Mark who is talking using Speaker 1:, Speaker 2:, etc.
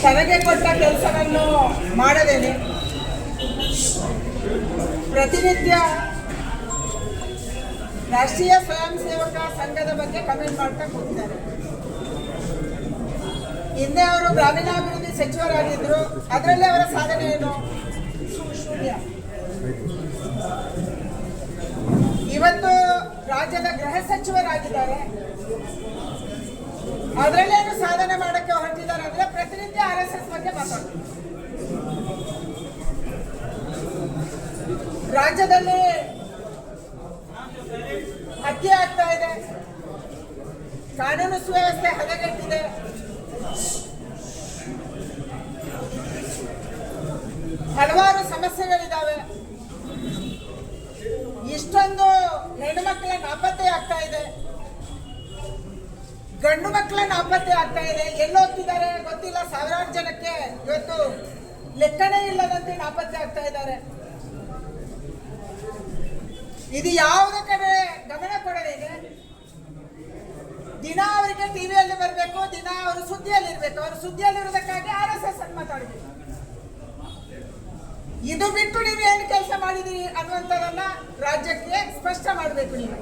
Speaker 1: ತನಗೆ ಕೊಟ್ಟ ಕೆಲಸವನ್ನು ಮಾಡದೇನೆ ಪ್ರತಿನಿತ್ಯ ರಾಷ್ಟ್ರೀಯ ಸ್ವಯಂ ಸೇವಕ ಸಂಘದ ಬಗ್ಗೆ ಕಮೆಂಟ್ ಮಾಡ್ತಾ ಕೂತಿದ್ದಾರೆ. ಹಿಂದೆ ಅವರು ಗ್ರಾಮೀಣಾಭಿವೃದ್ಧಿ ಸಚಿವರಾಗಿದ್ದರು. ಅದರಲ್ಲಿ ಅವರ ಸಾಧನೆ ಏನು? ಶೂನ್ಯ. ಇವತ್ತು ರಾಜ್ಯದ ಗೃಹ ಸಚಿವರಾಗಿದ್ದಾರೆ. ಅದರಲ್ಲೇನು ಸಾಧನೆ ಮಾಡಕ್ಕೆ ಹೊರಟಿದ್ದಾರೆ ಅಂದ್ರೆ ಪ್ರತಿನಿತ್ಯ RSS ಬಗ್ಗೆ ಮಾತಾಡ್ತಾರೆ. ರಾಜ್ಯದಲ್ಲಿ ಹತ್ಯೆ ಆಗ್ತಾ ಇದೆ, ಕಾನೂನು ಸುವ್ಯವಸ್ಥೆ ಹದಗೆಟ್ಟಿದೆ, ಹಲವಾರು ಸಮಸ್ಯೆಗಳಿದ್ದಾವೆ. ಇಷ್ಟೊಂದು ಹೆಣ್ಣು ಮಕ್ಕಳ ನಾಪತ್ತೆ ಆಗ್ತಾ ಇದೆ, ಗಂಡು ಮಕ್ಕಳ ನಾಪತ್ತೆ ಆಗ್ತಾ ಇದೆ. ಎಲ್ಲೋಗ್ತಿದ್ದಾರೆ ಗೊತ್ತಿಲ್ಲ. ಸಾವಿರಾರು ಜನಕ್ಕೆ ಇವತ್ತು ಲೆಕ್ಕನೇ ಇಲ್ಲದಂತೆ ನಾಪತ್ತೆ ಆಗ್ತಾ ಇದ್ದಾರೆ. ಇದು ಯಾವುದೇ ಕಡೆ ಗಮನ ಕೊಡಲಿದೆ. ದಿನ ಅವರಿಗೆ ಟಿವಿಯಲ್ಲಿ ಬರಬೇಕು, ದಿನ ಅವರು ಸುದ್ದಿಯಲ್ಲಿ ಇರಬೇಕು. ಅವರು ಸುದ್ದಿಯಲ್ಲಿ ಇರೋದಕ್ಕಾಗಿ RSS ಅಂತ ಮಾತಾಡಬೇಕು. ಇದು ಬಿಟ್ಟು ನೀವು ಏನು ಕೆಲಸ ಮಾಡಿದಿರಿ ಅನ್ನುವಂಥದ್ದನ್ನ ರಾಜ್ಯಕ್ಕೆ ಸ್ಪಷ್ಟ ಮಾಡಬೇಕು ನೀವು.